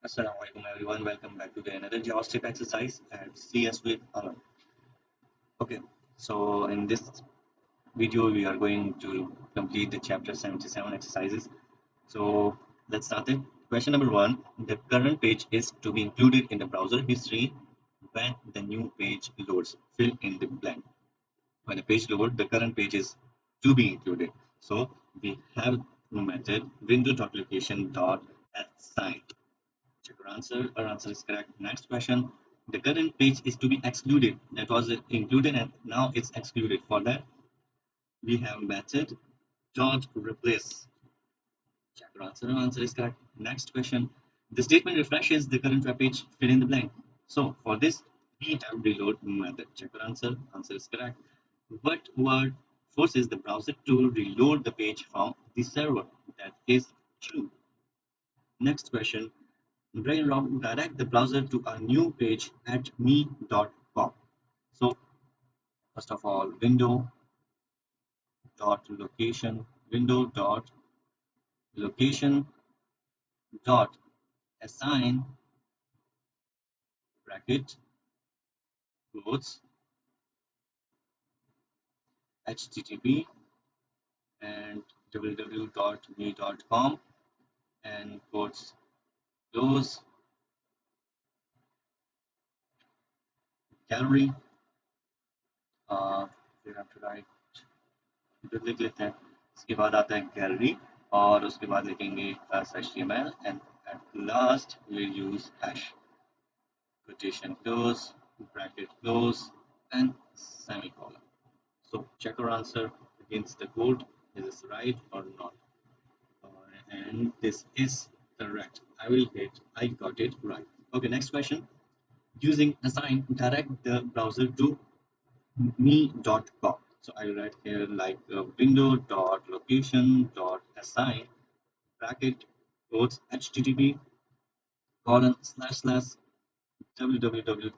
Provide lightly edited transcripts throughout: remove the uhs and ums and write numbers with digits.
Assalamu alaikum everyone, welcome back to the another JavaScript exercise at CS with Alan. Okay, so in this video we are going to complete the chapter 77 exercises. So let's start it. Question number 1. The current page is to be included in the browser history when the new page loads. Fill in the blank. When a page loads, the current page is to be included. So we have the method window.location.assign. Check your answer. Our answer is correct. Next question. The current page is to be excluded. That was included and now it's excluded. For that, we have method dot replace. Check your answer. Our answer is correct. Next question. The statement refreshes the current web page. Fill in the blank. So for this, we have reload method. Check your answer. Answer is correct. What word forces the browser to reload the page from the server? That is true. Next question. Drag and drop direct the browser to a new page at me.com. So first of all, window.location.assign bracket quotes http and www.me.com and quotes close gallery. You have to write लिख लेते हैं. इसके बाद आता है gallery और उसके बाद लिखेंगे HTML and at last we'll use hash quotation close bracket close and semicolon. So check your answer against the code. Is this right or not? And this is correct. I got it right. Okay, next question. Using assign, direct the browser to me.com. So I will write here like window.location.assign bracket quotes http colon slash slash www.me.com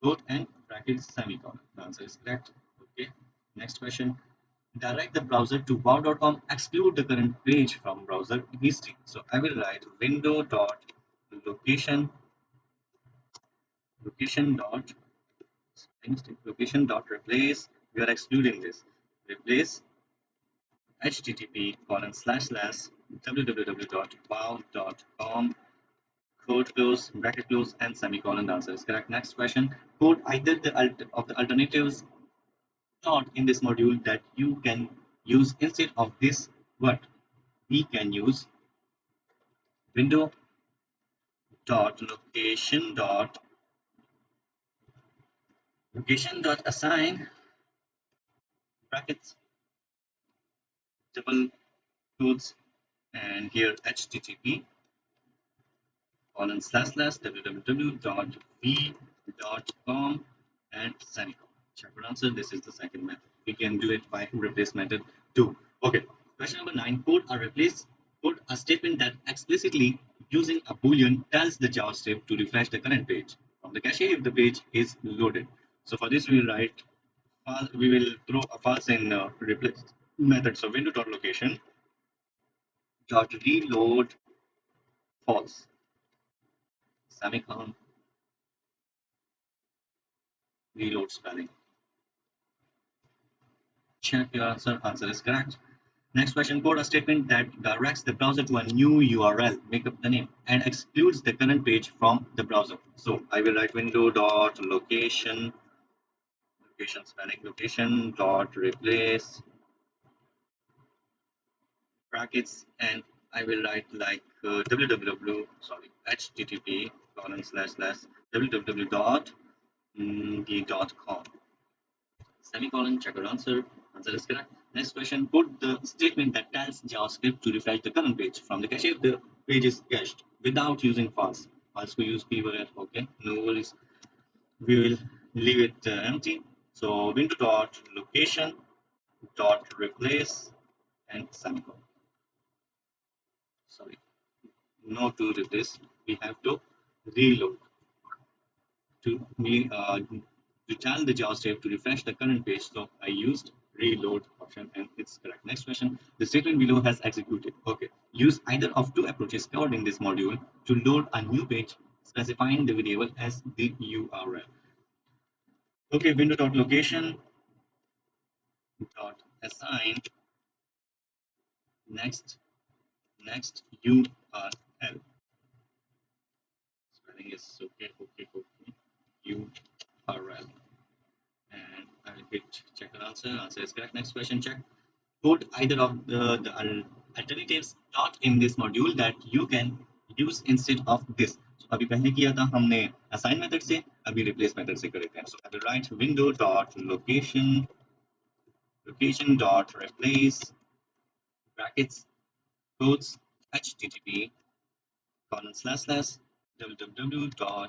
quote and bracket semicolon. The answer is correct. Okay. Next question. Direct the browser to wow.com. Exclude the current page from browser history. So I will write window.location.replace. We are excluding this. Replace http colon slash slash www.wow.com quote close bracket close and semicolon. The answer is correct. Next question. Quote either of the alternatives taught in this module that you can use instead of this. What we can use window dot location dot assign brackets double quotes and here http colon slash slash www.v.com and semicolon. Check your answer. This is the second method. We can do it by replace method too. Okay. Question number 9. Code a statement that explicitly using a boolean tells the JavaScript to refresh the current page from the cache if the page is loaded. So for this we will write we will throw a false in replace method. So window.location dot reload false semicolon reload spelling. Check your answer. Answer is correct. Next question. Code a statement that directs the browser to a new URL. Make up the name and excludes the current page from the browser. So I will write window.location spelling location dot replace brackets and I will write like http colon slash slash www.d.com semicolon. Check your answer. Answer is correct. Next question. Put the statement that tells JavaScript to refresh the current page from the cache if the page is cached without using false. False we use keyword. Okay, no worries. We will leave it empty. So window dot location dot replace and semicolon. Sorry, no to replace. We have to reload to me to tell the JavaScript to refresh the current page. So I used reload option, and it's correct. Next question. The statement below has executed. Okay. Use either of two approaches covered in this module to load a new page specifying the variable as the URL. Okay, window.location.assign next URL. Spelling is okay. URL. And I will hit check and answer. Answer is correct. Next question, check. Put either of the alternatives not in this module that you can use instead of this. So अभी पहले किया था हमने assign method से, अभी replace method से करेंगे. So I will write window.location dot replace brackets quotes http colon slash slash www.v.com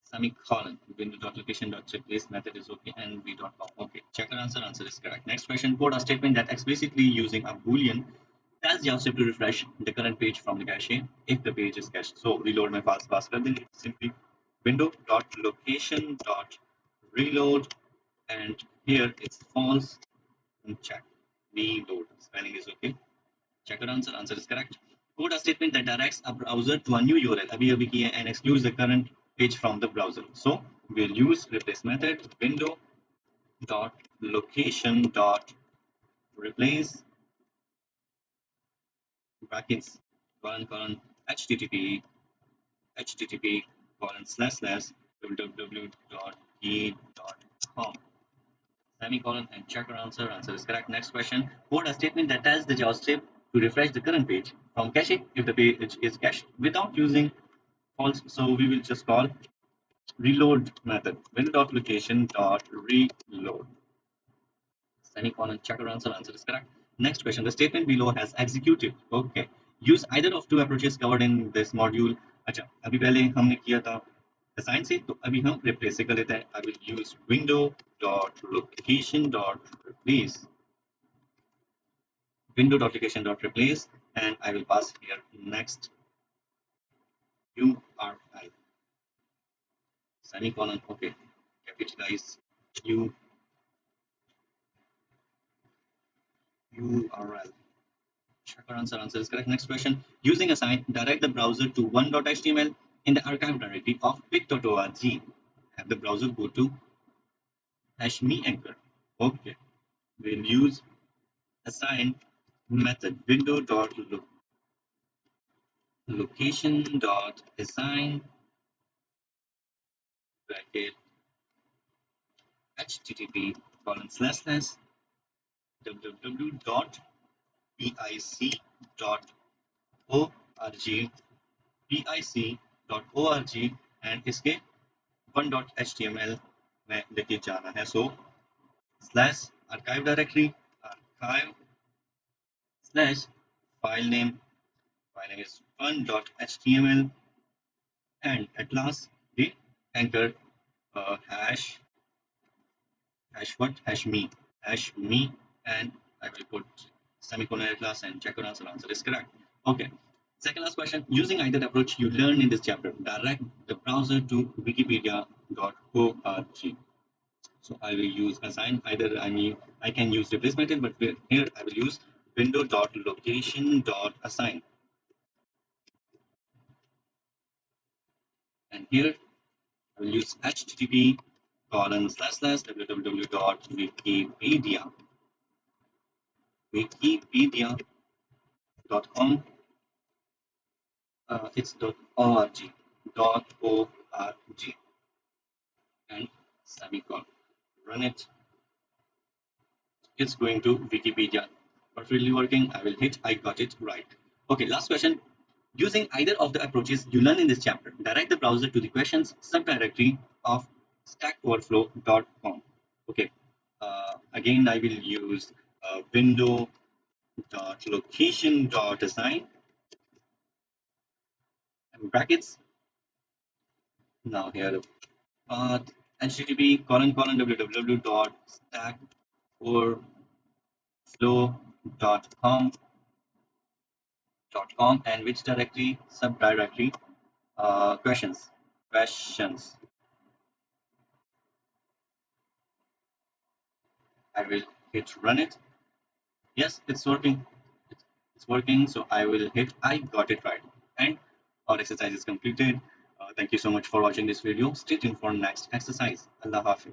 semicolon window.location.replace method is okay and v.com. Okay, check our answer. Answer is correct. Next question. Code a statement that explicitly using a boolean tells JavaScript to refresh the current page from the cache if the page is cached. So reload my fast pass kar denge. Simply window.location.reload and here it's false and check. Reload. Spelling is okay. Check your answer. Answer is correct. Code a statement that directs a browser to a new URL अभी किया and excludes the current page from the browser. So we'll use replace method window dot location dot replace brackets colon http colon slash slash www.e.com semicolon and check our answer. Answer is correct. Next question. Code a statement that tells the JavaScript to refresh the current page from cache if the page is cached without using false. So we will just call reload method window.location.reload semicolon check our answer. Answer is correct. Next question. The statement below has executed. Okay. Use either of two approaches covered in this module. अच्छा अभी पहले हमने किया था assign से तो अभी हम replace से कर लेते हैं. I will use window.location.replace and I will pass here next URL semicolon. Okay, capitalize URL. Check our answer. Answer is correct. Next question. Using assign, direct the browser to one.html in the archive directory of bit.org. Have the browser go to #me anchor. Okay. We'll use assign method window.location.assign bracket http colon slash slash www.pic.org pic.org and इसके one.html में लेके जाना है. So slash archive directory archive slash file name is one.html and at last the anchor hash me and I will put semicolon at last and check your answer. Answer is correct. Okay. Second last question. Using either approach you learn in this chapter, direct the browser to wikipedia.org. So I will use assign. Either I can use replace method, but here I will use window.location.assign. And here I will use http colon slash slash wikipedia.com. It's .org and semicolon. Run it. It's going to Wikipedia. Perfectly working. I will hit I got it right. Okay, last question. Using either of the approaches you learn in this chapter, direct the browser to the questions subdirectory of stackoverflow.com. Okay. Again, I will use window.location.assign and brackets. Now here path http www.stackoverflow.com and which directory subdirectory questions I will hit run it. Yes, it's working. It's working. So I will hit I got it right. And our exercise is completed. Thank you so much for watching this video. Stay tuned for next exercise. Allah Hafiz.